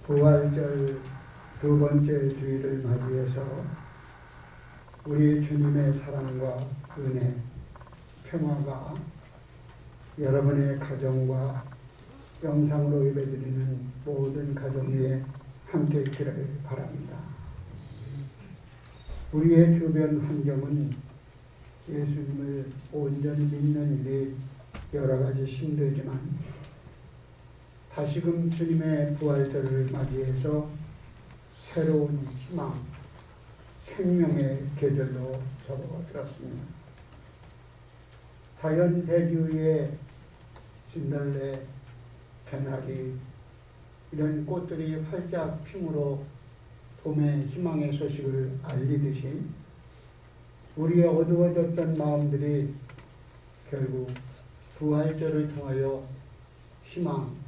부활절 두 번째 주일을 맞이해서 우리 주님의 사랑과 은혜, 평화가 여러분의 가정과 영상으로 예배드리는 모든 가정 위에 함께 있기를 바랍니다. 우리의 주변 환경은 예수님을 온전히 믿는 일이 여러 가지 힘들지만 다시금 주님의 부활절을 맞이해서 새로운 희망, 생명의 계절로 접어들었습니다. 자연 대지의 진달래, 개나리 이런 꽃들이 활짝 핌으로 봄의 희망의 소식을 알리듯이 우리의 어두워졌던 마음들이 결국 부활절을 통하여 희망,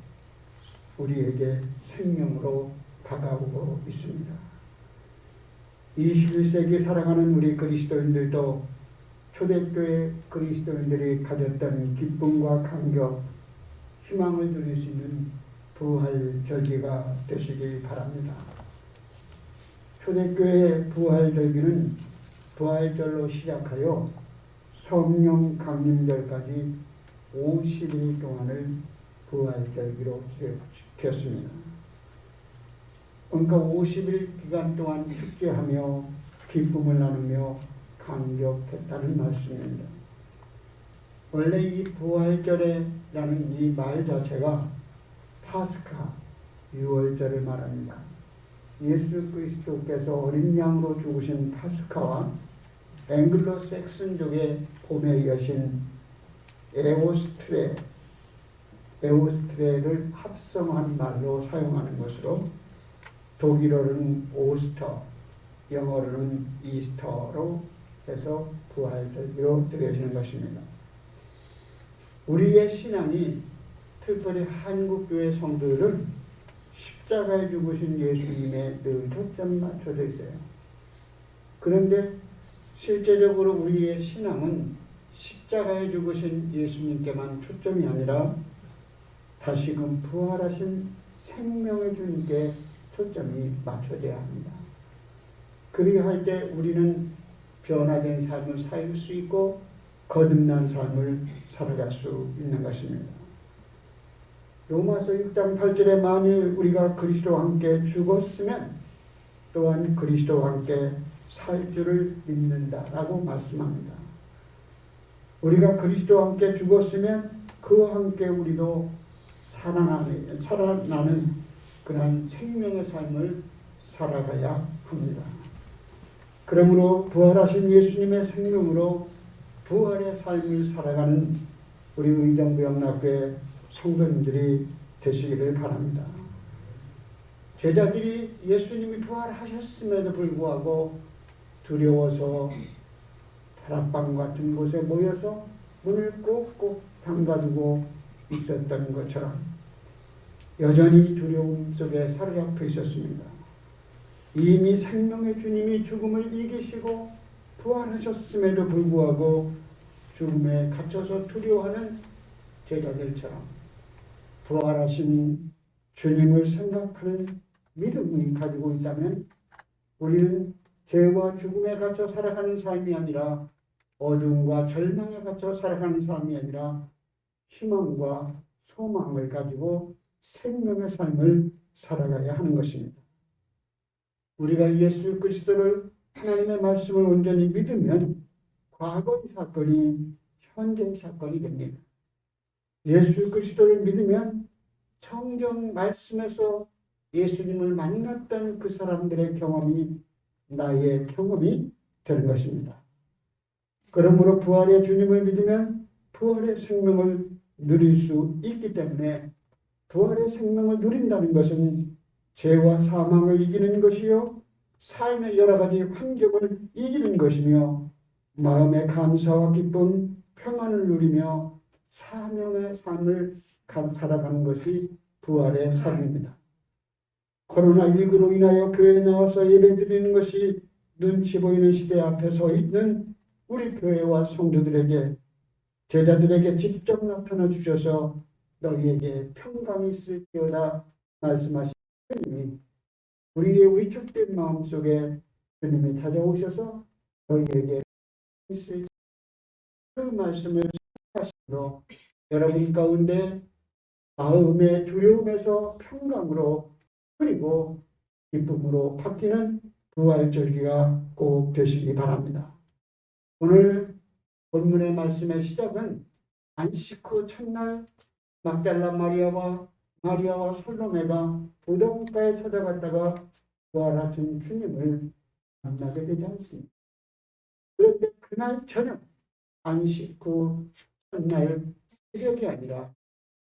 우리에게 생명으로 다가오고 있습니다. 21세기 살아가는 우리 그리스도인들도 초대교회 그리스도인들이 가졌던 기쁨과 감격, 희망을 누릴 수 있는 부활절기가 되시기 바랍니다. 초대교회 부활절기는 부활절로 시작하여 성령 강림절까지 50일 동안을 부활절기로 지켰습니다. 그러니까 50일 기간 동안 축제하며 기쁨을 나누며 감격했다는 말씀입니다. 원래 이 부활절에라는 이 말 자체가 파스카, 유월절을 말합니다. 예수 그리스도께서 어린 양으로 죽으신 파스카와 앵글로 섹슨족의 봄의 여신 에오스트레를 합성한 말로 사용하는 것으로 독일어로는 오스터, 영어로는 이스터로 해서 부활절기로 드려지는 것입니다. 우리의 신앙이 특별히 한국교회 성도들은 십자가에 죽으신 예수님에 늘 초점 맞춰져 있어요. 그런데 실제적으로 우리의 신앙은 십자가에 죽으신 예수님께만 초점이 아니라 다시금 부활하신 생명의 주님께 초점이 맞춰져야 합니다. 그리할 때 우리는 변화된 삶을 살 수 있고 거듭난 삶을 살아갈 수 있는 것입니다. 로마서 6장 8절에 만일 우리가 그리스도와 함께 죽었으면 또한 그리스도와 함께 살 줄을 믿는다라고 말씀합니다. 우리가 그리스도와 함께 죽었으면 그와 함께 우리도 살아나는 그러한 생명의 삶을 살아가야 합니다. 그러므로 부활하신 예수님의 생명으로 부활의 삶을 살아가는 우리 의정부영락교회 성도님들이 되시기를 바랍니다. 제자들이 예수님이 부활하셨음에도 불구하고 두려워서 다락방 같은 곳에 모여서 문을 꼭꼭 잠가두고 있었던 것처럼 여전히 두려움 속에 사로잡혀 있었습니다. 이미 생명의 주님이 죽음을 이기시고 부활하셨음에도 불구하고 죽음에 갇혀서 두려워하는 제자들처럼 부활하신 주님을 생각하는 믿음이 가지고 있다면 우리는 죄와 죽음에 갇혀 살아가는 삶이 아니라 어둠과 절망에 갇혀 살아가는 삶이 아니라 희망과 소망을 가지고 생명의 삶을 살아가야 하는 것입니다. 우리가 예수 그리스도를 하나님의 말씀을 온전히 믿으면 과거의 사건이 현재의 사건이 됩니다. 예수 그리스도를 믿으면 성경 말씀에서 예수님을 만났던 그 사람들의 경험이 나의 경험이 되는 것입니다. 그러므로 부활의 주님을 믿으면 부활의 생명을 누릴 수 있기 때문에 부활의 생명을 누린다는 것은 죄와 사망을 이기는 것이요 삶의 여러 가지 환경을 이기는 것이며 마음의 감사와 기쁨, 평안을 누리며 사명의 삶을 살아가는 것이 부활의 삶입니다. 코로나19로 인하여 교회에 나와서 예배드리는 것이 눈치 보이는 시대 앞에 서 있는 우리 교회와 성도들에게 제자들에게 직접 나타나 주셔서 너희에게 평강이 있을지어다 말씀하시 주님이 우리의 위축된 마음속에 주님이 찾아오셔서 너희에게 그 말씀을 하시므로 여러분 가운데 마음의 두려움에서 평강으로 그리고 기쁨으로 바뀌는 부활절기가 꼭 되시기 바랍니다. 오늘 본문의 말씀의 시작은 안식 후 첫날 막달라 마리아와 살로메가 부동가에 찾아갔다가 부활하신 주님을 만나게 되지 않습니다. 그런데 그날 저녁 안식 후 첫날 새벽이 아니라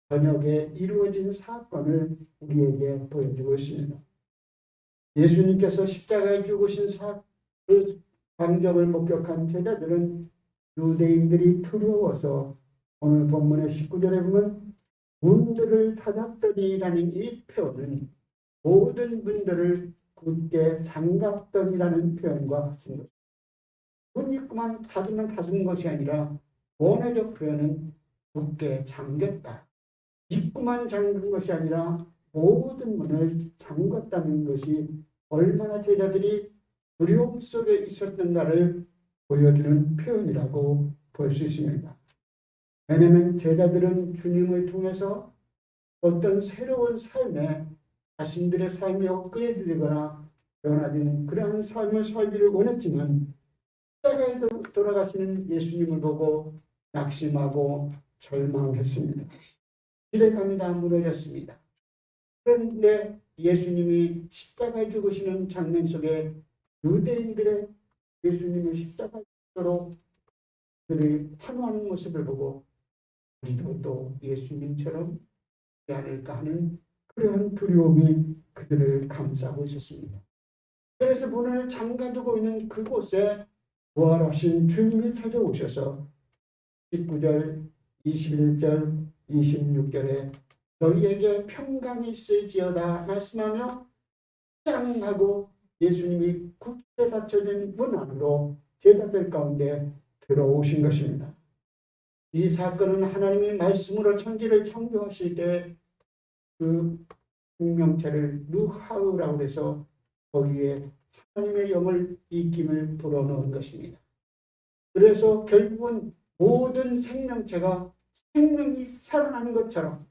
저녁에 이루어진 사건을 우리에게 보여주고 있습니다. 예수님께서 십자가에 죽으신 그 광경을 목격한 제자들은 유대인들이 두려워서 오늘 본문의 19절에 보면 문들을 닫았더니라는 이 표현은 모든 문들을 굳게 잠갔더니라는 표현과 같은 것입니다. 문 입구만 닫은 것이 아니라 원어적 표현은 굳게 잠겼다. 입구만 잠근 것이 아니라 모든 문을 잠갔다는 것이 얼마나 제자들이 두려움 속에 있었던가를 보여주는 표현이라고 볼 수 있습니다. 왜냐하면 제자들은 주님을 통해서 어떤 새로운 삶에 자신들의 삶이 업그레이드되거나 변화되는 그러한 삶을 살기를 원했지만 십자가에 돌아가시는 예수님을 보고 낙심하고 절망했습니다. 기대감이 다 무너졌습니다. 그런데 예수님이 십자가에 죽으시는 장면 속에 유대인들의 예수님을 십자가에 죽도록 그들을 환호하는 모습을 보고 우리도 또 예수님처럼 되지 않을까 하는 그러한 두려움이 그들을 감싸고 있었습니다. 그래서 문을 잠가두고 있는 그곳에 부활하신 주님이 찾아오셔서 19절, 21절, 26절에 너희에게 평강이 있을지어다 말씀하며 짱 하고 예수님이 굳게 닫혀진 문 안으로 제자들 가운데 들어오신 것입니다. 이 사건은 하나님이 말씀으로 천지를 창조하실 때 그 생명체를 루하우라고 해서 거기에 하나님의 영을 입김을 불어넣은 것입니다. 그래서 결국은 모든 생명체가 생명이 살아나는 것처럼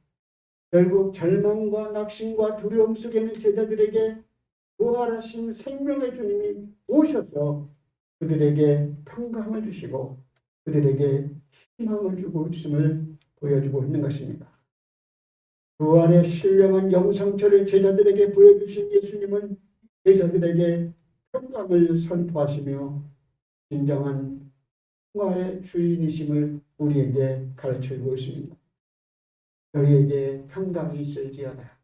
결국 절망과 낙심과 두려움 속에 있는 제자들에게 부활하신 생명의 주님이 오셔서 그들에게 평강을 주시고 그들에게 희망을 주고 있음을 보여주고 있는 것입니다. 부활의 신령한 영상처를 제자들에게 보여주신 예수님은 제자들에게 평강을 선포하시며 진정한 평화의 주인이심을 우리에게 가르쳐주고 있습니다. 너희에게 평강이 있을지어다.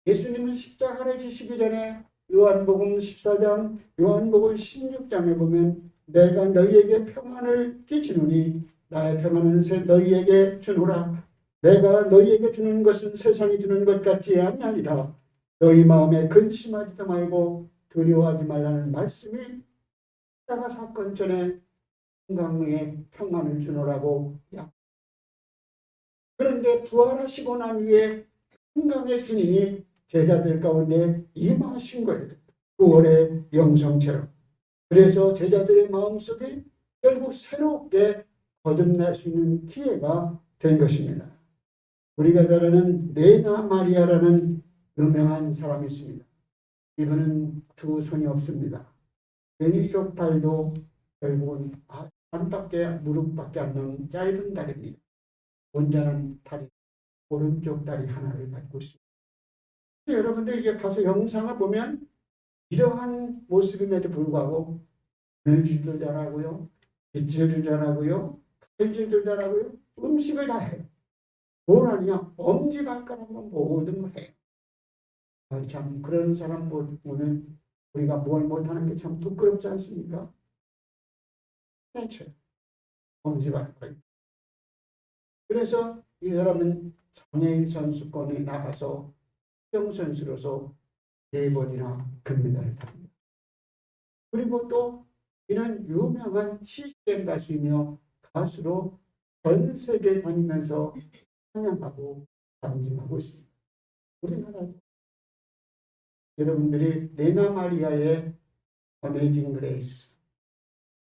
예수님은 십자가를 지시기 전에 요한복음 14장, 요한복음 16장에 보면 내가 너희에게 평안을 끼치노니 나의 평안은 너희에게 주노라. 내가 너희에게 주는 것은 세상이 주는 것 같지 아니하니라. 너희 마음에 근심하지도 말고 두려워하지 말라는 말씀이 십자가 사건 전에 건강에 평안을 주노라고. 그런데 부활하시고 난 후에 평강의 주님이 제자들 가운데 임하신 거예요. 9월의 영성처럼. 그래서 제자들의 마음속에 결국 새롭게 거듭날 수 있는 기회가 된 것입니다. 우리가 잘 아는 네나 마리아라는 유명한 사람이 있습니다. 이분은 두 손이 없습니다. 왼쪽 발도 결국은 반밖에 무릎밖에 안 나오는 짧은 다리입니다. 온전한 다리, 오른쪽 다리 하나를 갖고 있습니다. 여러분들 이게 가서 영상을 보면 이러한 모습임에도 불구하고 멸질도 잘하고요, 빗질도 잘하고요, 칼질도 잘하고요, 음식을 다 해요. 뭘 하느냐? 엄지발가락으로 모든 걸 해요. 참 그런 사람 보면 우리가 뭘 못하는 게 참 부끄럽지 않습니까? 그렇죠. 엄지발가락. 그래서 이 사람은 장애인 선수권에 나가서 수영 선수로서 4번이나 금메달을 탑니다. 그리고 또 이는 유명한 CCM 가수이며 가수로 전 세계 다니면서 찬양하고 방송하고 있습니다. 우리나라도 여러분들이 레나 마리아의 어메이징 그레이스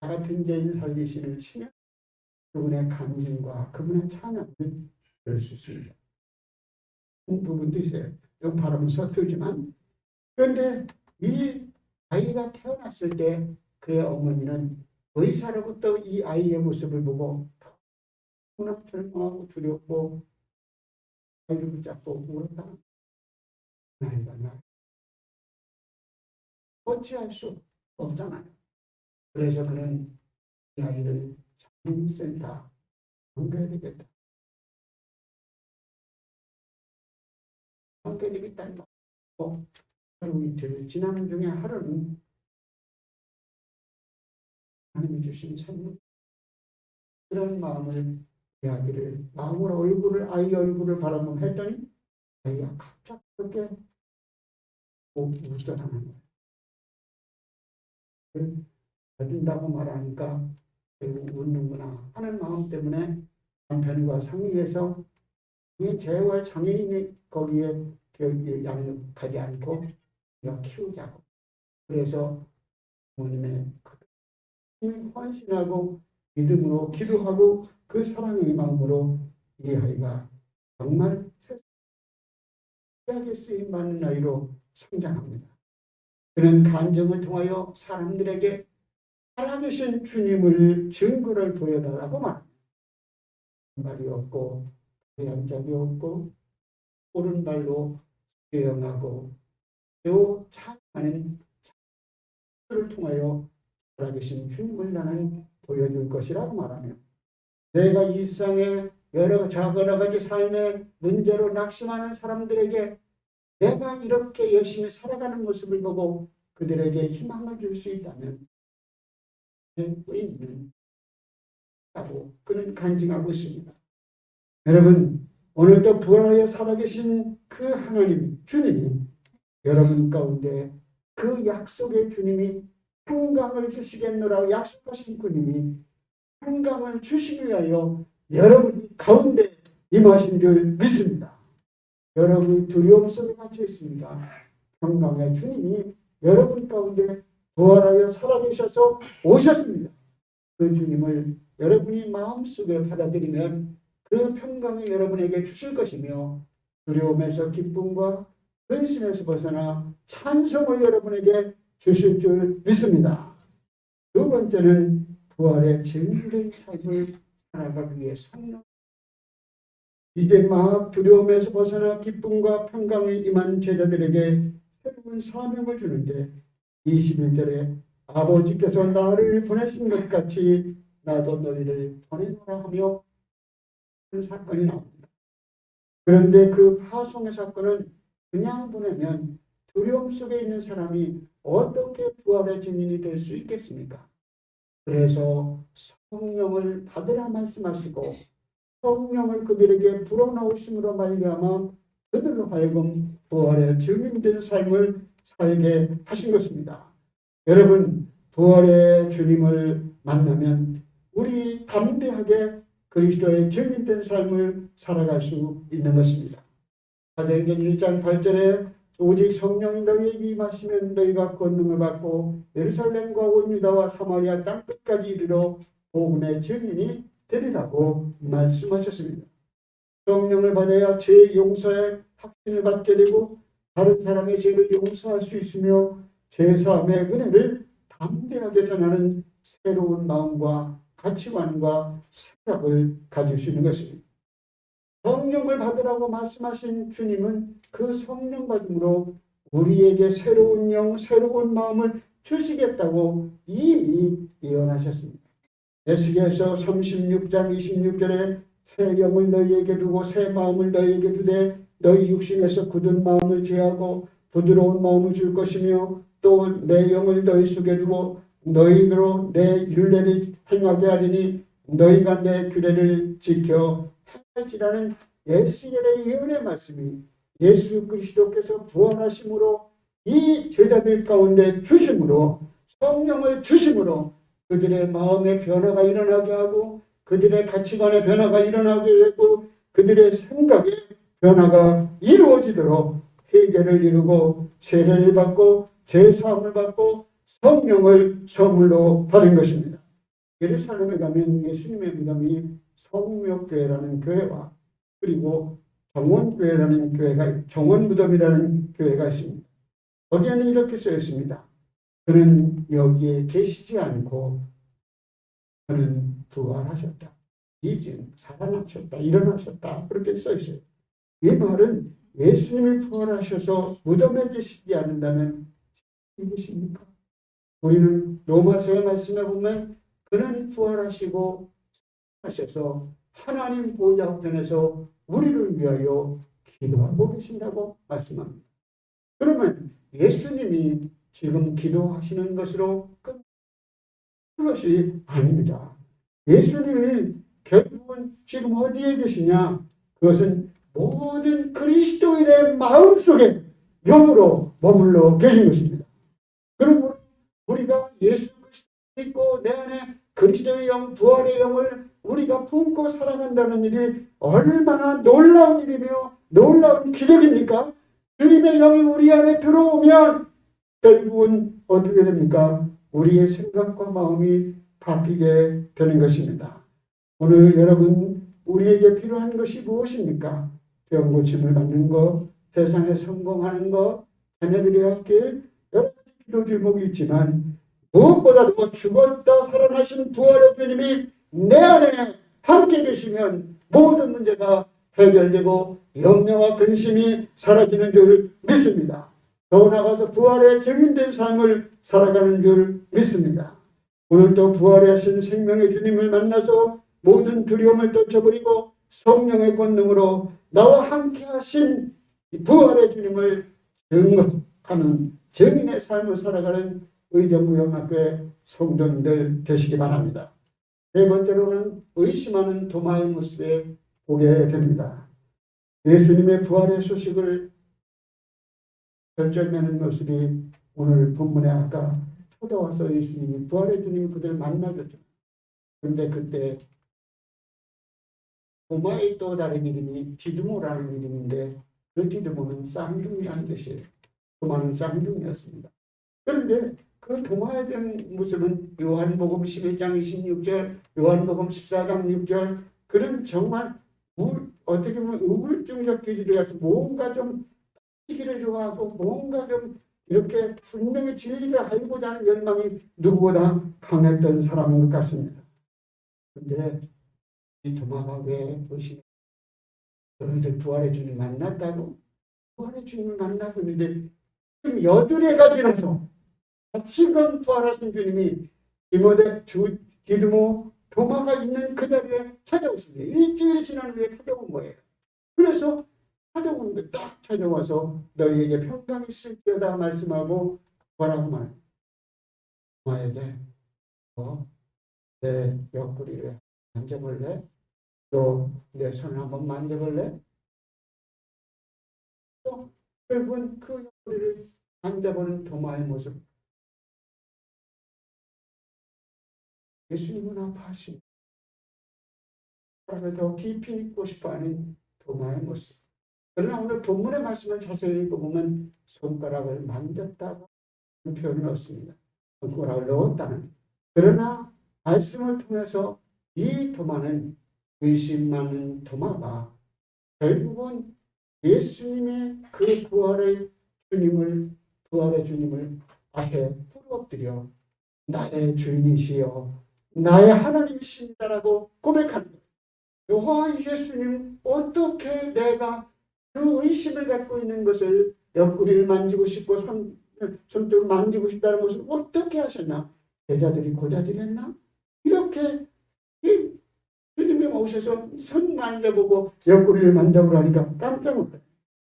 같은 죄인 살리심을 치면 그분의 간증과 그분의 찬양을 들을 수 있습니다. 부분도 있어요. 좀 발음은 서툴지만, 그런데 이 아이가 태어났을 때 그의 어머니는 의사로부터 이 아이의 모습을 보고 너무나 절망하고 두렵고 아이를 붙잡고 울었다. 아이가 나 어찌할 수 없잖아요. 그래서 그는 이 아이를 장애인센터 옮겨야 되겠다. 옮겨야 되겠다는 거. 하루 이틀 지나는 중에 하루는 하나님이 주신 선물, 그런 마음을 이야기를 마음으로 아이 얼굴을 바라보며 했더니 아이가 갑자기 그렇게 웃더라는 거예요. 해준다고 말하니까 웃는구나 하는 마음 때문에 남편과 상의해서 이 재활 장애인이 거기에 양육하지 않고 우리가 키우자고. 그래서 부모님의 헌신하고 믿음으로 기도하고 그 사랑의 마음으로 이 아이가 정말 세상에 쓰임받는 아이로 성장합니다. 그는 간증을 통하여 사람들에게 살아계신 주님을 증거를 보여달라고 말합니다. 말이 없고 대한 적이 없고 오른발로 수영하고 또 찬양하는 를 통하여 살아계신 주님을 나는 보여줄 것이라고 말하며, 내가 일상의 여러 가지 삶의 문제로 낙심하는 사람들에게 내가 이렇게 열심히 살아가는 모습을 보고 그들에게 희망을 줄 수 있다면 내 의미는 있다고 그는 간증하고 있습니다. 여러분, 오늘도 부활하여 살아계신 그 하나님, 주님이 여러분 가운데 그 약속의 주님이 평강을 주시겠노라고 약속하신 주님이 평강을 주시기 위하여 여러분 가운데 임하신 줄 믿습니다. 여러분이 두려움 속에 갇혀 있습니다. 평강의 주님이 여러분 가운데 부활하여 살아계셔서 오셨습니다. 그 주님을 여러분이 마음속에 받아들이면 그 평강이 여러분에게 주실 것이며, 두려움에서 기쁨과 근심에서 벗어나 찬송을 여러분에게 주실 줄 믿습니다. 두 번째는 부활의 증인된 삶을 살아가기 위해 성령, 이제 막 두려움에서 벗어나 기쁨과 평강이 임한 제자들에게 새로운 사명을 주는데 21절에 아버지께서 나를 보내신 것 같이 나도 너희를 보내노라 하며 그 사건이 나옵니다. 그런데 그 파송의 사건은 그냥 보내면 두려움 속에 있는 사람이 어떻게 부활의 증인이 될 수 있겠습니까? 그래서 성령을 받으라 말씀하시고 성령을 그들에게 불어넣으심으로 말미암아 그들로 하여금 부활의 증인된 삶을 살게 하신 것입니다. 여러분, 부활의 주님을 만나면 우리 담대하게 그리스도의 증인된 삶을 살아갈 수 있는 것입니다. 사도행전 1장 8절에 오직 성령이 너희에게 임하시면 너희가 권능을 받고 예루살렘과 온 유다와 사마리아 땅 끝까지 이르러 복음의 증인이 되리라고 말씀하셨습니다. 성령을 받아야 죄 용서의 확신을 받게 되고 다른 사람의 죄를 용서할 수 있으며 죄사함의 은혜를 담대하게 전하는 새로운 마음과 가치관과 생각을 가질 수 있는 것입니다. 성령을 받으라고 말씀하신 주님은 그 성령 받음으로 우리에게 새로운 영, 새로운 마음을 주시겠다고 이미 예언하셨습니다. 에스겔서 36장 26절에 새 영을 너희에게 두고 새 마음을 너희에게 주되 너희 육신에서 굳은 마음을 제하고 부드러운 마음을 줄 것이며 또 내 영을 너희 속에 두고 너희로 내 율례를 행하게 하리니 너희가 내 규례를 지켜 행할지라는 에스겔의 예언의 말씀이 예수 그리스도께서 부활하심으로 이 제자들 가운데 주심으로 성령을 주심으로 그들의 마음의 변화가 일어나게 하고 그들의 가치관의 변화가 일어나게 했고 그들의 생각의 변화가 이루어지도록 회개를 이루고 세례를 받고 제사함을 받고 성령을 선물로 받은 것입니다. 예루살렘에 가면 예수님의 무덤이 성묘교회라는 교회와 그리고 정원교회라는 교회가 정원무덤이라는 교회가 있습니다. 거기에는 이렇게 써 있습니다. 그는 여기에 계시지 않고 그는 부활하셨다. 이젠 살아나셨다. 일어나셨다. 그렇게 써 있어요. 이 말은 예수님이 부활하셔서 무덤에 계시지 않는다면 계십니까? 우리는 로마서의 말씀에 보면 그는 부활하시고 하셔서 하나님 보좌 우편에서 우리를 위하여 기도하고 계신다고 말씀합니다. 그러면 예수님이 지금 기도하시는 것으로 그것이 아닙니다. 예수님이 결국은 지금 어디에 계시냐? 그것은 모든 그리스도인의 마음속에 영으로 머물러 계신 것입니다. 그러므로 우리가 예수 그리스도를 믿고 내 안에 그리스도의 영, 부활의 영을 우리가 품고 살아간다는 일이 얼마나 놀라운 일이며 놀라운 기적입니까? 주님의 영이 우리 안에 들어오면 결국은 어떻게 됩니까? 우리의 생각과 마음이 바뀌게 되는 것입니다. 오늘 여러분, 우리에게 필요한 것이 무엇입니까? 병 고침을 받는 것, 세상에 성공하는 것, 자녀들의 학길, 여러 가지 기도 제목이 있지만 무엇보다도 죽었다 살아나신 부활의 주님이 내 안에 함께 계시면 모든 문제가 해결되고 염려와 근심이 사라지는 줄 믿습니다. 더 나아가서 부활의 증인된 삶을 살아가는 줄 믿습니다. 오늘도 부활하신 생명의 주님을 만나서 모든 두려움을 떨쳐버리고 성령의 권능으로 나와 함께 하신 부활의 주님을 증거하는 증인의 삶을 살아가는 의정부영학교의 성도님들 되시기 바랍니다. 네 번째로는 의심하는 도마의 모습에 보게 됩니다. 예수님의 부활의 소식을 결절매는 모습이 오늘 본문에 아까 찾아와서 예수님이 부활의 주님이 그들을 만나줬죠. 그런데 그때 도마의 또 다른 이름이 디두모라는 이름인데 그 디두모는 쌍둥이라는 뜻이에요. 도마는 쌍둥이였습니다. 그런데 그 도마에 대한 모습은 요한복음 11장 26절, 요한복음 14장 6절 그런 정말 어떻게 보면 우울증적 기질이 가서 뭔가 좀 시기를 좋아하고 뭔가 좀 이렇게 분명히 진리를 알고자 하는 열망이 누구보다 강했던 사람인 것 같습니다. 그런데 이 도마가 왜 의심해? 너희들 부활의 주님 만났다고? 부활의 주님을 만나고 있는데 지금 8해가 지나서 지금 부활하신 주님이 디두모 도마가 있는 그 자리에 찾아오십니다. 일주일이 지난 후에 찾아온 거예요. 그래서 찾아오는데 딱 찾아와서 너희에게 평강이 있을지어다 말씀하고 뭐라고 말해요? 도마에게 내 옆구리를 만져볼래? 또 내 손을 한번 만져볼래? 또 결국은 그 옆구리를 만져보는 도마의 모습. 예수님은 아파하십니다. 더 깊이 믿고 싶어하는 도마의 모습. 그러나 오늘 본문의 말씀을 자세히 읽어보면 손가락을 만졌다고 하는 표현은 없습니다. 손가락을 넣었다는. 그러나 말씀을 통해서 이 도마는 의심 많은 도마가 결국은 예수님의 그 부활의 주님을 앞에 부러뜨려 나의 주인이시여 나의 하나님이십니다라고 고백하는 거예요. 와, 예수님 어떻게 내가 그 의심을 갖고 있는 것을 옆구리를 만지고 싶고 손톱을 만지고 싶다는 것을 어떻게 하셨나? 제자들이 고자질했나? 이렇게 주님이 오셔서 손 만져보고 옆구리를 만져보라니까 깜짝 놀라요.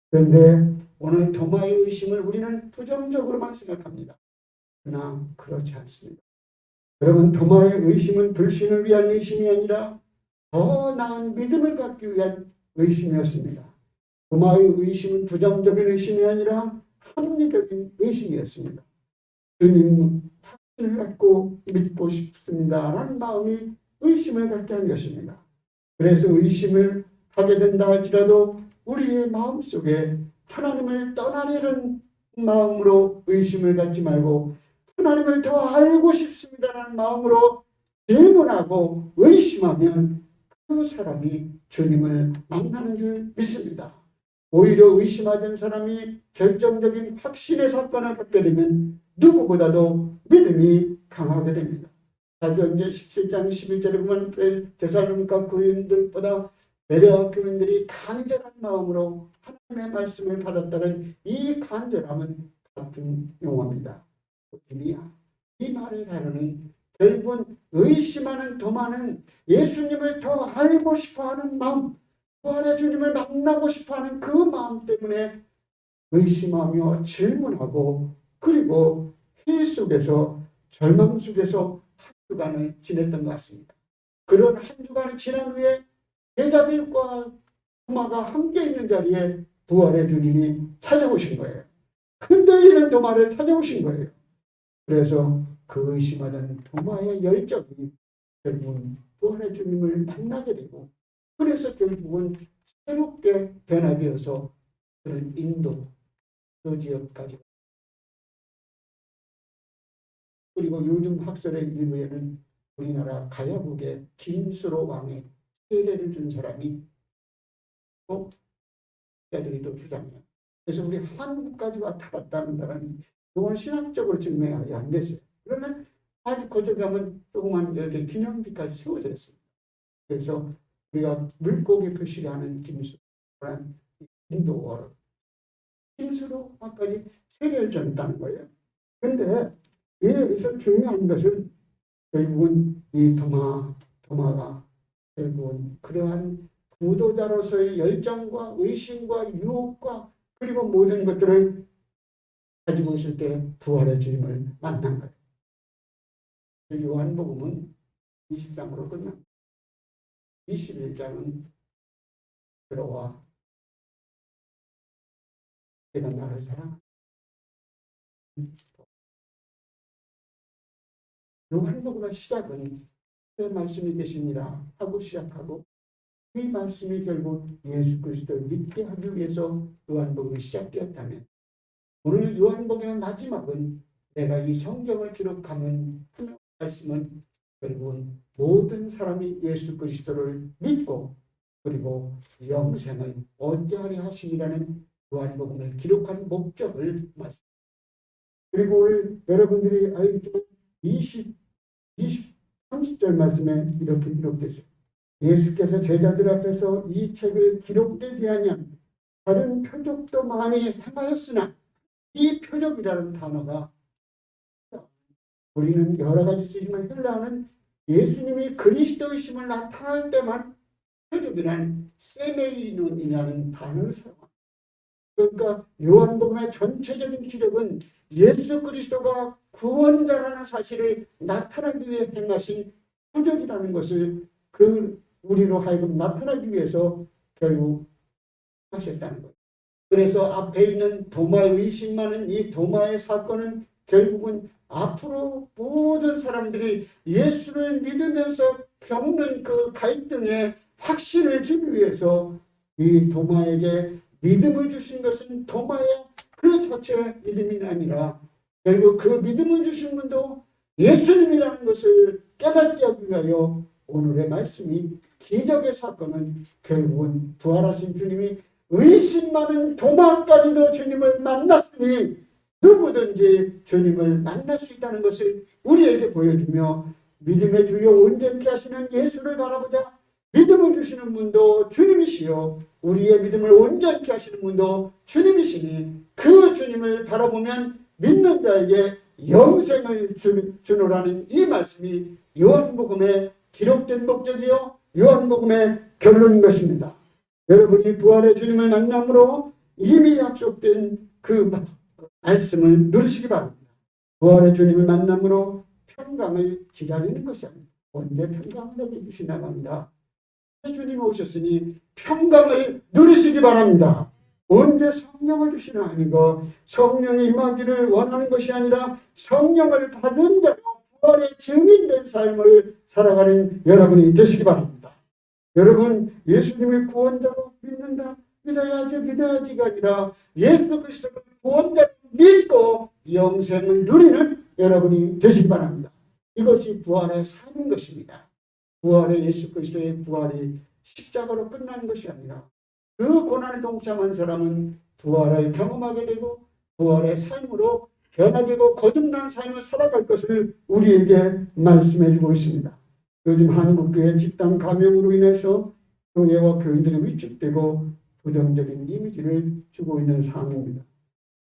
그런데 오늘 도마의 의심을 우리는 부정적으로만 생각합니다. 그러나 그렇지 않습니다. 여러분, 도마의 의심은 불신을 위한 의심이 아니라 더 나은 믿음을 갖기 위한 의심이었습니다. 도마의 의심은 부정적인 의심이 아니라 합리적인 의심이었습니다. 주님 확신을 갖고 믿고 싶습니다 라는 마음이 의심을 갖게 한 것입니다. 그래서 의심을 하게 된다 할지라도 우리의 마음속에 하나님을 떠나려는 마음으로 의심을 갖지 말고 하나님을 더 알고 싶습니다라는 마음으로 질문하고 의심하면 그 사람이 주님을 만나는 줄 믿습니다. 오히려 의심하던 사람이 결정적인 확신의 사건을 갖게 되면 누구보다도 믿음이 강하게 됩니다. 사도행전 17장 11절에 보면 데살로니가 교인들보다 베레아 교인들이 간절한 마음으로 하나님의 말씀을 받았다는 이 간절함은 같은 용어입니다. 이 말의 단어는 결국은 의심하는 도마는 예수님을 더 알고 싶어하는 마음, 부활의 주님을 만나고 싶어하는 그 마음 때문에 의심하며 질문하고 그리고 회의 속에서 절망 속에서 한 주간을 지냈던 것 같습니다. 그런 한 주간이 지난 후에 제자들과 도마가 함께 있는 자리에 부활의 주님이 찾아오신 거예요. 흔들리는 도마를 찾아오신 거예요. 그래서 그 의심하던 도마의 열정이 결국은 부활의 주님을 만나게 되고 그래서 결국은 새롭게 변화되어서 그런 인도 그 지역까지 그리고 요즘 학설의 일부에는 우리나라 가야국의 김수로 왕의 세례를 준 사람이 또 애들이 또 주장해요. 그래서 우리 한국까지 왔다 갔다 하는 사람이 그건 신학적으로 증명이 안 됐어요. 그러면 아주 거쳐가면 조그만 이렇게 기념비까지 세워져 있습니다. 그래서 우리가 물고기 표시를 하는 김수라는 인도어로 김수로 아까지 세례를 줬다는 거예요. 그런데 여기서 중요한 것은 결국은 이 도마가 결국은 그러한 구도자로서의 열정과 의심과 유혹과 그리고 모든 것들을 가지고 있을 때 부활의 주님을 만난 거예요. 요한복음은 20장으로 끝납니다. 21장은 들어와 내가 나를 사랑한다. 요한복음의 시작은 그 말씀이 계시니라 하고 시작하고 이 말씀이 결국 예수 그리스도를 믿게 하기 위해서 요한복음이 시작되었다면 오늘 요한복음의 마지막은 내가 이 성경을 기록하는 하나님의 말씀은 결국은 모든 사람이 예수 그리스도를 믿고 그리고 영생을 얻게 하려 하심이라는 요한복음을 기록한 목적을 말씀합니다. 그리고 오늘 여러분들이 알고 30절 말씀에 이렇게 기록되죠. 예수께서 제자들 앞에서 이 책을 기록되지 아니한 다른 표적도 많이 행하였으나 이 표적이라는 단어가 우리는 여러 가지 쓰지만 헬라어는 예수님이 그리스도이심을 나타날 때만 표적이라는 세메이논이라는 단어를 사용합니다. 그러니까 요한복음의 전체적인 기록은 예수 그리스도가 구원자라는 사실을 나타나기 위해 행하신 표적이라는 것을 우리로 하여금 나타나기 위해서 결국 하셨다는 거예요. 그래서 앞에 있는 도마의 의심많은 이 도마의 사건은 결국은 앞으로 모든 사람들이 예수를 믿으면서 겪는 그 갈등의 확신을 주기 위해서 이 도마에게 믿음을 주신 것은 도마의 그 자체의 믿음이 아니라 결국 그 믿음을 주신 분도 예수님이라는 것을 깨닫게 하기 위하여 오늘의 말씀이 기적의 사건은 결국은 부활하신 주님이 의심 많은 도마까지도 주님을 만났으니 누구든지 주님을 만날 수 있다는 것을 우리에게 보여주며 믿음의 주요 온전케 하시는 예수를 바라보자. 믿음을 주시는 분도 주님이시요 우리의 믿음을 온전케 하시는 분도 주님이시니 그 주님을 바라보면 믿는 자에게 영생을 주노라는 이 말씀이 요한복음에 기록된 목적이요 요한복음의 결론인 것입니다. 여러분이 부활의 주님을 만남으로 이미 약속된 그 말씀을 누리시기 바랍니다. 부활의 주님을 만남으로 평강을 기다리는 것이 아닙니다. 언제 평강을 내게 주시나 합니다. 주님이 오셨으니 평강을 누리시기 바랍니다. 언제 성령을 주시나 아닌가. 성령이 임하기를 원하는 것이 아니라 성령을 받은 대로 부활의 증인된 삶을 살아가는 여러분이 되시기 바랍니다. 여러분 예수님을 구원자로 믿는다. 믿어야지가 아니라 예수 그리스도를 구원자로 믿고 영생을 누리는 여러분이 되시기 바랍니다. 이것이 부활의 삶인 것입니다. 부활의 예수 그리스도의 부활이 십자가로 끝나는 것이 아니라 그 고난에 동참한 사람은 부활을 경험하게 되고 부활의 삶으로 변화되고 거듭난 삶을 살아갈 것을 우리에게 말씀해 주고 있습니다. 요즘 한국교회 집단 감염으로 인해서 교회와 교인들이 위축되고 부정적인 이미지를 주고 있는 상황입니다.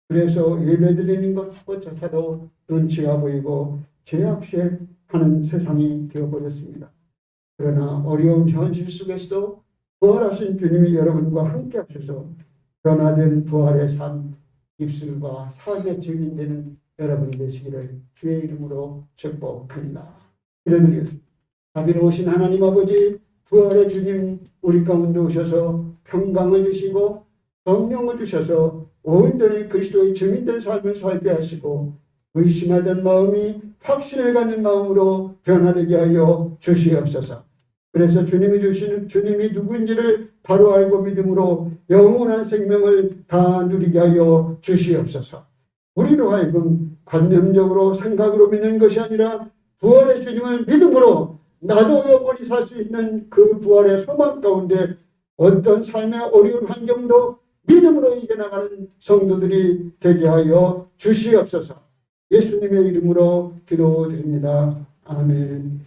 그래서 예배드리는 것조차도 눈치가 보이고 죄악시하는 세상이 되어버렸습니다. 그러나 어려운 현실 속에서도 부활하신 주님이 여러분과 함께 하셔서 변화된 부활의 삶, 입술과 삶의 증인되는 여러분이 되시기를 주의 이름으로 축복합니다. 기도드리겠습니다. 자비로우신 하나님 아버지, 부활의 주님 우리 가운데 오셔서 평강을 주시고 성령을 주셔서 온전히 그리스도의 증인된 삶을 살게 하시고 의심하던 마음이 확신을 갖는 마음으로 변화되게 하여 주시옵소서. 그래서 주님이 누구인지를 바로 알고 믿음으로 영원한 생명을 다 누리게 하여 주시옵소서. 우리로 하여금 관념적으로 생각으로 믿는 것이 아니라 부활의 주님을 믿음으로 나도 영원히 살 수 있는 그 부활의 소망 가운데 어떤 삶의 어려운 환경도 믿음으로 이겨나가는 성도들이 되게 하여 주시옵소서. 예수님의 이름으로 기도드립니다. 아멘.